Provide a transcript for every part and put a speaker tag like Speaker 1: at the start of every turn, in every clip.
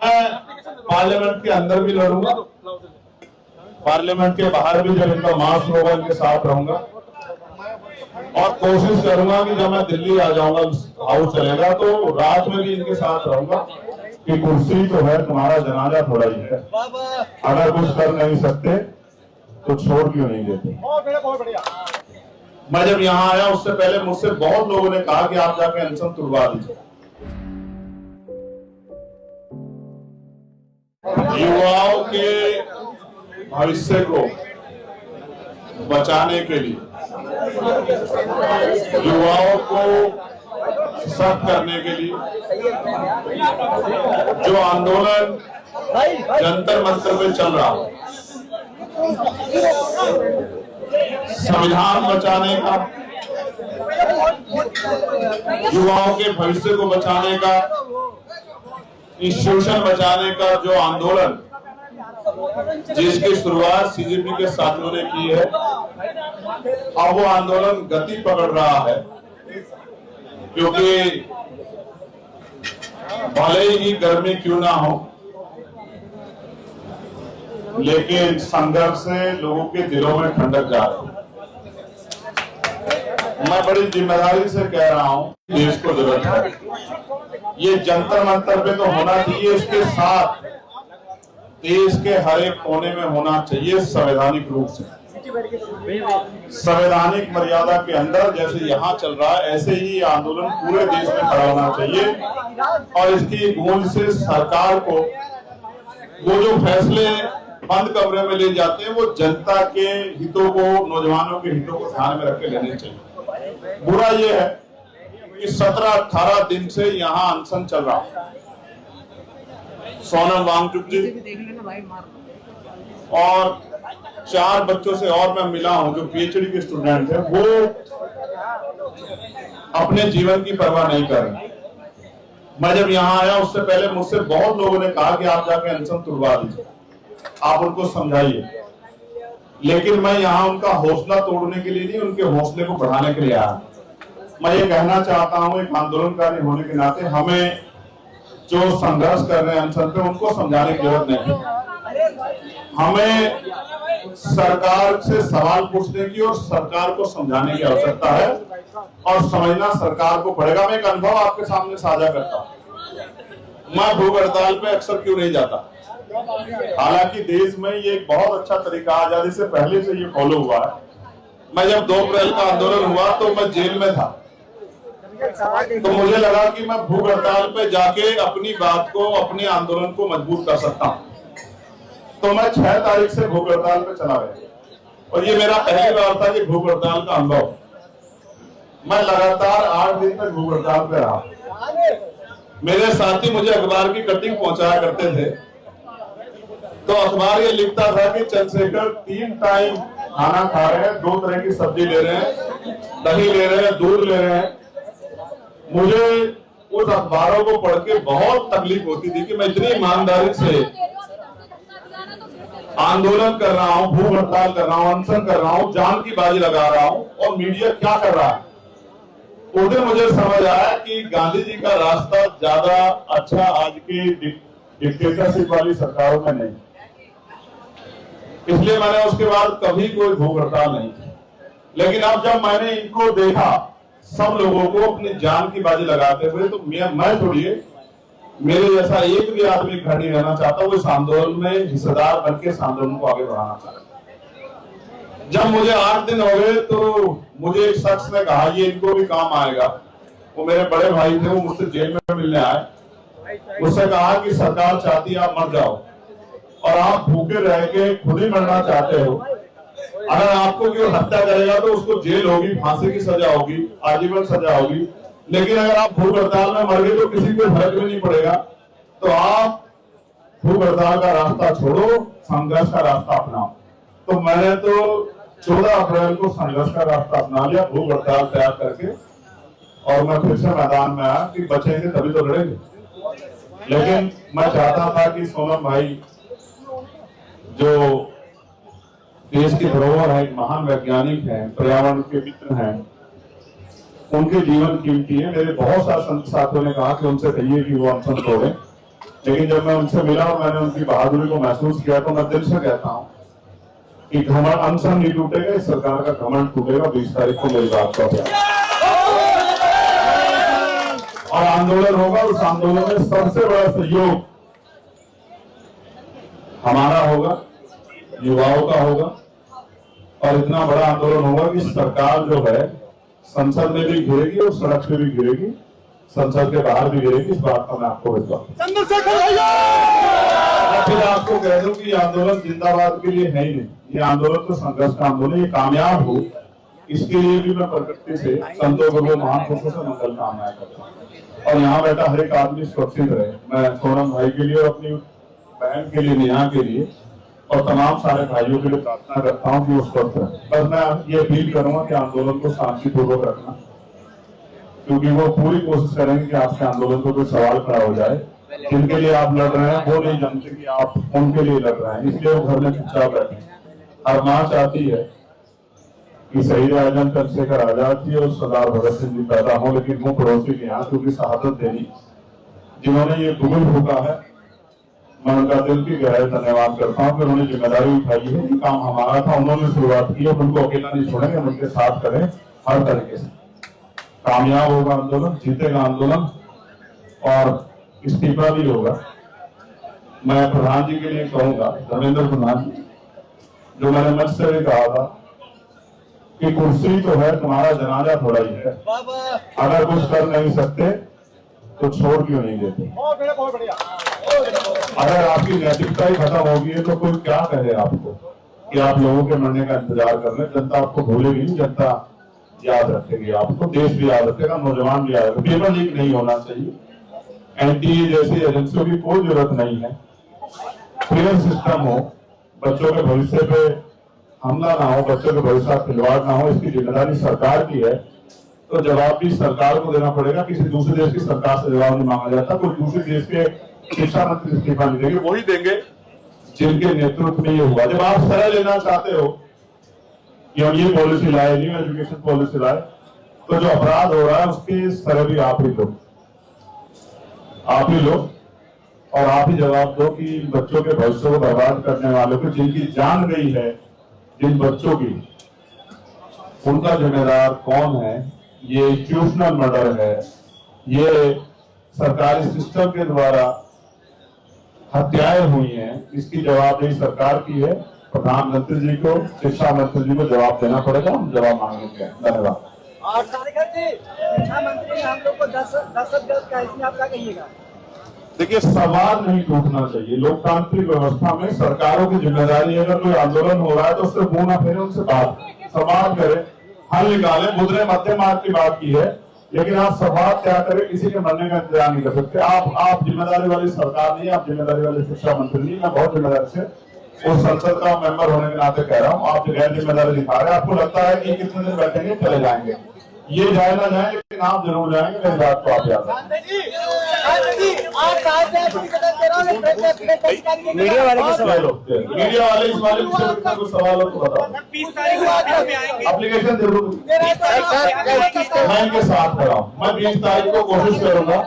Speaker 1: मैं पार्लियामेंट के अंदर भी लड़ूंगा, पार्लियामेंट के बाहर भी जब इनका मार्च होगा इनके साथ रहूंगा और कोशिश करूंगा कि जब मैं दिल्ली आ जाऊंगा, हाउस चलेगा तो रात में भी इनके साथ रहूंगा कि कुर्सी तो है, तुम्हारा जनाजा थोड़ा ही है, अगर कुछ कर नहीं सकते तो छोड़ क्यों नहीं देते। मैं जब यहाँ आया उससे पहले मुझसे बहुत लोगों ने कहा कि आप जाके अनशन तुड़वा दीजिए। युवाओं के भविष्य को बचाने के लिए, युवाओं को सशक्त करने के लिए जो आंदोलन जंतर मंतर में चल रहा है, संविधान बचाने का, युवाओं के भविष्य को बचाने का, इंस्टीट्यूशन बचाने का जो आंदोलन जिसकी शुरुआत सीजेपी के साथियों ने की है, अब वो आंदोलन गति पकड़ रहा है, क्योंकि भले ही गर्मी क्यों ना हो लेकिन संघर्ष से लोगों के दिलों में ठंडक जा रही है। मैं बड़ी जिम्मेदारी से कह रहा हूं, देश को जरूरत है, ये जंतर मंतर पे तो होना चाहिए, इसके साथ देश के हर एक कोने में होना चाहिए संवैधानिक रूप से, संवैधानिक मर्यादा के अंदर। जैसे यहाँ चल रहा है ऐसे ही आंदोलन पूरे देश में खड़ा होना चाहिए और इसकी गूंज से सरकार को वो जो फैसले बंद कमरे में ले जाते हैं वो जनता के हितों को, नौजवानों के हितों को ध्यान में रख के लेने चाहिए। बुरा ये है कि 17-18 दिन से यहाँ अनशन चल रहा है। सोनम वांगचुक जी और 4 बच्चों से और मैं मिला हूं जो पीएचडी के स्टूडेंट हैं, वो अपने जीवन की परवाह नहीं कर रहे। मैं जब यहाँ आया उससे पहले मुझसे बहुत लोगों ने कहा कि आप जाके अनशन तुड़वा दीजिए, आप उनको समझाइए, लेकिन मैं यहाँ उनका हौसला तोड़ने के लिए नहीं, उनके हौसले को बढ़ाने के लिए आया। मैं ये कहना चाहता हूँ, एक आंदोलनकारी होने के नाते हमें जो संघर्ष कर रहे हैं अनशन पे, उनको समझाने की जरूरत नहीं, हमें सरकार से सवाल पूछने की और सरकार को समझाने की आवश्यकता है और समझना सरकार को पड़ेगा। मैं एक अनुभव आपके सामने साझा करता हूँ। मैं भूख हड़ताल पे अक्सर क्यों नहीं जाता, हालांकि देश में ये एक बहुत अच्छा तरीका आजादी से पहले से ये फॉलो हुआ है। मैं जब 2 अप्रैल का आंदोलन हुआ तो मैं जेल में था, तो मुझे लगा कि मैं भूख हड़ताल पे जाके अपनी बात को, अपने आंदोलन को मजबूत कर सकता हूँ, तो मैं 6 तारीख से भूख हड़ताल पे चला गया और ये मेरा पहली बार था कि भूख हड़ताल का अनुभव। मैं लगातार 8 दिन तक भूख हड़ताल पे रहा। मेरे साथी मुझे अखबार की कटिंग पहुंचाया करते थे, तो अखबार ये लिखता था कि चंद्रशेखर 3 टाइम खाना खा रहे हैं, 2 तरह की सब्जी ले रहे हैं, दही ले रहे हैं, दूध ले रहे हैं। मुझे उस अखबारों को पढ़ के बहुत तकलीफ होती थी कि मैं इतनी ईमानदारी से आंदोलन कर रहा हूं, भूख हड़ताल कर रहा हूं, अनशन कर रहा हूं, जान की बाजी लगा रहा हूं और मीडिया क्या कर रहा है। उस दिन मुझे समझ आया कि गांधी जी का रास्ता ज्यादा अच्छा आज की डिक्टेटरशिप वाली सरकारों में नहीं, इसलिए मैंने उसके बाद कभी कोई भूख हड़ताल नहीं की। लेकिन अब जब मैंने इनको देखा, सब लोगों को अपनी जान की बाजी लगाते हुए, तो मैं छोड़िए, मेरे जैसा एक भी आदमी घर नहीं रहना चाहता, वो इस आंदोलन में हिस्सेदार बनकर इस आंदोलन को आगे बढ़ाना चाहता। जब मुझे 8 दिन हो गए तो मुझे एक शख्स ने कहा, ये इनको भी काम आएगा, वो मेरे बड़े भाई थे, वो मुझसे जेल में मिलने आए, मुझसे कहा कि सरकार चाहती है आप मर जाओ और आप भूखे रह के खुद ही मरना चाहते हो, अगर आपको कोई हत्या करेगा तो उसको जेल होगी, फांसी की सजा होगी, आजीवन सजा होगी, लेकिन अगर आप भूख हड़ताल में मर गए तो किसी को फर्क भी नहीं पड़ेगा, तो आप भूख हड़ताल का रास्ता छोड़ो, संघर्ष का रास्ता अपनाओ। तो मैंने तो 14 अप्रैल को संघर्ष का रास्ता अपना लिया, भूख हड़ताल तैयार करके, और मैं फिर से मैदान में आया कि बचेंगे तभी तो लड़ेंगे। लेकिन मैं चाहता था कि सोनम भाई जो देश की धरोहर है, महान वैज्ञानिक हैं, पर्यावरण के मित्र हैं, उनके जीवन कीमती है। मेरे बहुत सारे साथियों ने कहा कि उनसे कहिए कि वो अनशन तोड़ें, लेकिन जब मैं उनसे मिला और मैंने उनकी बहादुरी को महसूस किया तो मैं दिल से कहता हूं कि घमंड अनशन नहीं टूटेगा, इस सरकार का घमंड टूटेगा 20 तारीख को मेरी बात का और आंदोलन होगा। उस आंदोलन में सबसे बड़ा सहयोग हमारा होगा, युवाओं का होगा और इतना बड़ा आंदोलन होगा कि सरकार जो है संसद में भी घिरेगी और सड़क पे भी घिरेगी, संसद के बाहर भी घिरेगी। इस बात का मैं आपको विश्वास। फिर आपको कह दूं कि ये आंदोलन जिंदाबाद के लिए है ही नहीं, ये आंदोलन तो संघर्ष का आंदोलन, ये कामयाब हो इसके लिए भी मैं प्रकृति से संतों गुरु महान पुरुषों से मंगल कामनाएं करता हूँ। और यहाँ बैठा हर एक आदमी सुरक्षित रहे। मैं सोनम भाई के लिए और अपनी बहन के लिए, नेहा के लिए और तमाम सारे भाइयों के लिए प्रार्थना करता हूँ कि वो स्वस्थ रहे। बस मैं ये अपील करूंगा कि आंदोलन को शांतिपूर्वक रखना, क्योंकि वो पूरी कोशिश करेंगे कि आपके आंदोलन को कोई सवाल खड़ा हो जाए। जिनके लिए आप लड़ रहे हैं वो नहीं जानते कि आप उनके लिए लड़ रहे हैं, इसलिए वो घर में चुपचाप बैठे। हर माँ चाहती है कि शहीद आजम चंद्रशेखर आजाद जी और सरदार भगत सिंह जी पैदा हो, लेकिन वो पड़ोसी के यहाँ क्योंकि शहादत देनी, जिन्होंने ये बुजुर्ग होगा है, मैं उनका दिल की गहराई धन्यवाद करता हूँ कि उन्होंने जिम्मेदारी उठाई है। ये काम हमारा था, उन्होंने शुरुआत की, उनको अकेला नहीं छोड़ेंगे, हम उनके साथ करें। हर तरीके से कामयाब होगा आंदोलन, जीतेगा आंदोलन और इस्तीफा भी होगा। मैं प्रधान जी के लिए कहूंगा, धर्मेंद्र प्रधान जी, जो मैंने मंच से भी कहा था कि कुर्सी तो है, तुम्हारा जनाजा थोड़ा ही है। अगर कुछ कर नहीं सकते तो छोड़ क्यों नहीं देते? अगर आपकी नैतिकता ही खत्म होगी है तो कोई क्या कहे आपको कि आप लोगों के मरने का इंतजार कर रहे हैं। जनता आपको भूलेगी नहीं, जनता याद रखेगी आपको, देश भी याद रखेगा, नौजवान भी याद रखेगा। पेपर लीक नहीं होना चाहिए, एनटीए जैसी एजेंसियों की कोई जरूरत नहीं है। फेयर सिस्टम हो, बच्चों के भविष्य पे हमला ना हो, बच्चों के भविष्य का खिलवाड़ ना हो, इसकी जिम्मेदारी सरकार की है। तो जवाब भी सरकार को देना पड़ेगा, किसी दूसरे देश की सरकार से जवाब नहीं मांगा जाता। कोई दूसरे देश के शिक्षा मंत्री इस्तीफा नहीं देंगे, वही देंगे जिनके नेतृत्व में ये हुआ। जब आप सरह लेना चाहते हो कि हम ये पॉलिसी लाए, न्यू एजुकेशन पॉलिसी लाए, तो जो अपराध हो रहा है उसके सरह भी आप ही लो और आप ही जवाब दो कि बच्चों के भविष्य को बर्बाद करने वालों को, जिनकी जान गई है, जिन बच्चों की, उनका जिम्मेदार कौन है? ये इंस्टीट्यूशनल मर्डर है, ये सरकारी सिस्टम के द्वारा हत्याएं हुई हैं, इसकी जवाबदेही सरकार की है। प्रधानमंत्री जी को, शिक्षा मंत्री जी को जवाब देना पड़ेगा, हम जवाब मांगेंगे। धन्यवाद।
Speaker 2: और शिक्षा मंत्री हम लोग को दहशतगर्द का इसमें आप क्या कहिएगा?
Speaker 1: देखिए, सवाल नहीं टूटना चाहिए। लोकतांत्रिक व्यवस्था में सरकारों की जिम्मेदारी है, अगर कोई आंदोलन हो रहा है तो उससे मुंह ना फेरे, उनसे बात संवाद करें, हल निकाले। मुद्रे मध्य मार्ग की बात की है, लेकिन आप संवाद क्या करें? किसी के मरने का इंतजार नहीं कर सकते। आप जिम्मेदारी वाली सरकार नहीं, आप जिम्मेदारी वाले शिक्षा मंत्री नहीं। मैं बहुत जिम्मेदारी से उस संसद का मेंबर होने के नाते कह रहा हूँ, आप गैर जिम्मेदारी दिखा रहे हैं। आपको लगता है कि कितने दिन बैठेंगे, चले जाएंगे, ये जाए ना जाए, लेकिन आप जरूर जाएंगे। मेरी बात को आप याद
Speaker 2: मीडिया वाले
Speaker 1: इस वाले कुछ सवाल हो तो बताओ। एप्लीकेशन जरूर मैं इनके साथ खड़ा हूँ। मैं 20 तारीख को कोशिश करूंगा,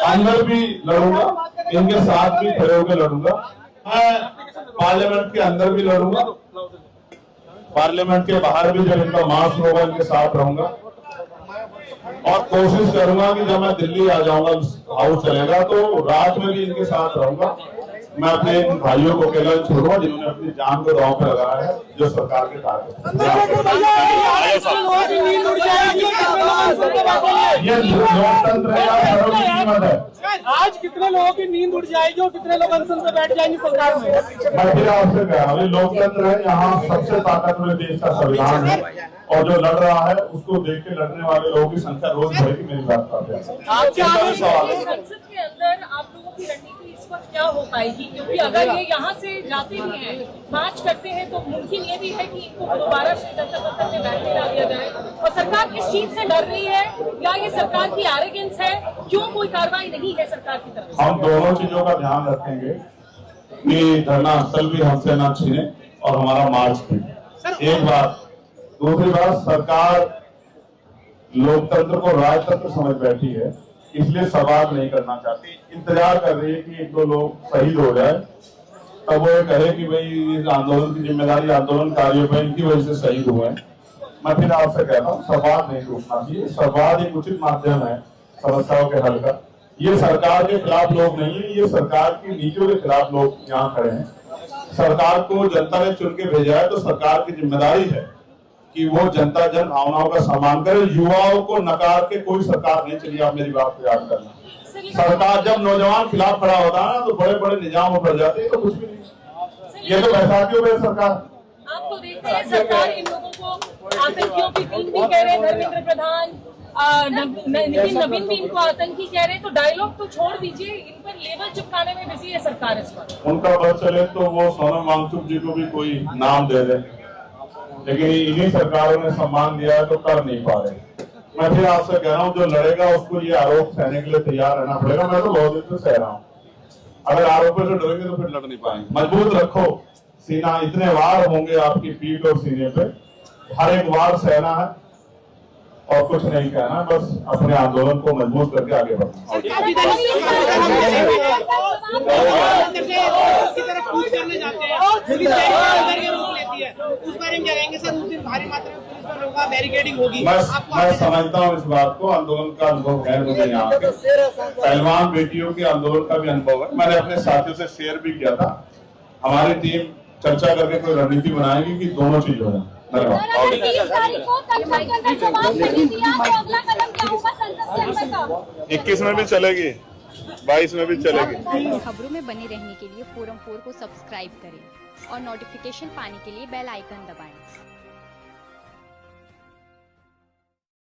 Speaker 1: अंदर भी लड़ूंगा, इनके साथ भी खड़े होकर लड़ूंगा। मैं पार्लियामेंट के अंदर भी लड़ूंगा, पार्लियामेंट के बाहर भी जब इनका मार्च होगा इनके साथ रहूंगा और कोशिश करूंगा कि जब मैं दिल्ली आ जाऊंगा, हाउस चलेगा, तो रात में भी इनके साथ रहूंगा। मैं अपने इन भाइयों को अकेला छोड़ूंगा जिन्होंने अपनी जान को दांव पे लगाया है, जो सरकार के टारगेट। ये लोकतंत्र है।
Speaker 2: आज कितने लोगों की नींद उड़ जाएगी और कितने लोग अनशन पे बैठ जाएंगे सरकार में?
Speaker 1: मैं फिर आपसे कह रहा हूँ, लोकतंत्र है, यहाँ सबसे ताकतवर देश का संविधान है और जो लड़ रहा है उसको देख के लड़ने वाले लोगों की संख्या रोज बढ़ेगी। मेरी बात करते हैं
Speaker 3: संसद के अंदर आप लोगों की रणनीति इस वक्त क्या हो पाएगी? क्योंकि अगर ये यहाँ से जाते भी हैं, मार्च करते हैं, तो मुमकिन ये भी है कि इनको दोबारा से जनता दफ्तर में बैठने ना दिया जाए। और सरकार किस चीज से डर रही है? या ये सरकार की एरोगेंस है? क्यों कोई कार्रवाई नहीं है सरकार की तरफ?
Speaker 1: हम दोनों चीजों का ध्यान रखेंगे कि धरना स्थल भी हमसे ना छीने और हमारा मार्च भी। एक बात। दूसरी बात, सरकार लोकतंत्र को राजतंत्र समझ बैठी है, इसलिए सवाल नहीं करना चाहती, इंतजार कर रही है कि एक दो लोग शहीद हो जाए तब वो ये कहे कि भाई इस आंदोलन की जिम्मेदारी आंदोलनकारियों पर, इनकी वजह से शहीद हुए हैं। मैं फिर आपसे कहता हूँ संवाद नहीं टूटना चाहिए, संवाद एक उचित माध्यम है समस्याओं के हल का। ये सरकार के खिलाफ लोग नहीं है, ये सरकार की नीतियों के खिलाफ लोग यहाँ खड़े हैं। सरकार को जनता ने चुन के भेजा है तो सरकार की जिम्मेदारी है कि वो जनता जन भावनाओं का सम्मान करे। युवाओं को नकार के कोई सरकार नहीं चली, आप मेरी बात को याद करना। सरकार जब नौजवान खिलाफ खड़ा होता है ना तो बड़े बड़े निजाम बढ़ जाते हैं, तो कुछ भी नहीं। ये तो बैसाखियों में सरकार,
Speaker 3: आप तो देखते हैं सरकार इन लोगों को आतंकियों की टीम भी कह रहे हैं, धर्मेंद्र प्रधान नितिन नवीन भी इनको आतंकी कह रहे हैं, तो डायलॉग तो छोड़ दीजिए, इन पर लेबल चिपकाने में बिजी है सरकार इस पर।
Speaker 1: उनका बस चले तो वो सोनम वांगचुक जी को भी कोई नाम दे दे, लेकिन इन्हीं सरकारों ने सम्मान दिया है तो कर नहीं पा रहे। मैं फिर आपसे कह रहा हूँ जो लड़ेगा उसको ये आरोप सहने के लिए तैयार रहना पड़ेगा। मैं तो बहुत दिन से सह रहा हूँ, अगर आरोपों से डरेंगे तो फिर लड़ नहीं पाएंगे। मजबूत रखो सीना, इतने वार होंगे आपकी पीठ और सीने पे, हर एक वार सहना है और कुछ नहीं कहना, बस अपने आंदोलन को मजबूत करके आगे बढ़ना। मैं समझता हूँ इस बात को, आंदोलन का अनुभव है मुझे यहाँ के पहलवान बेटियों के आंदोलन का भी अनुभव है। मैंने अपने साथियों से शेयर भी किया था। हमारी टीम चर्चा करके कोई रणनीति बनाएगी कि दोनों चीज हो जाए।
Speaker 4: 21 में भी चलेगी, 22 में भी चलेगी।
Speaker 5: खबरों में बने रहने के लिए फोरम 4 को सब्सक्राइब करें और नोटिफिकेशन पाने के लिए बेल आइकन दबाएं।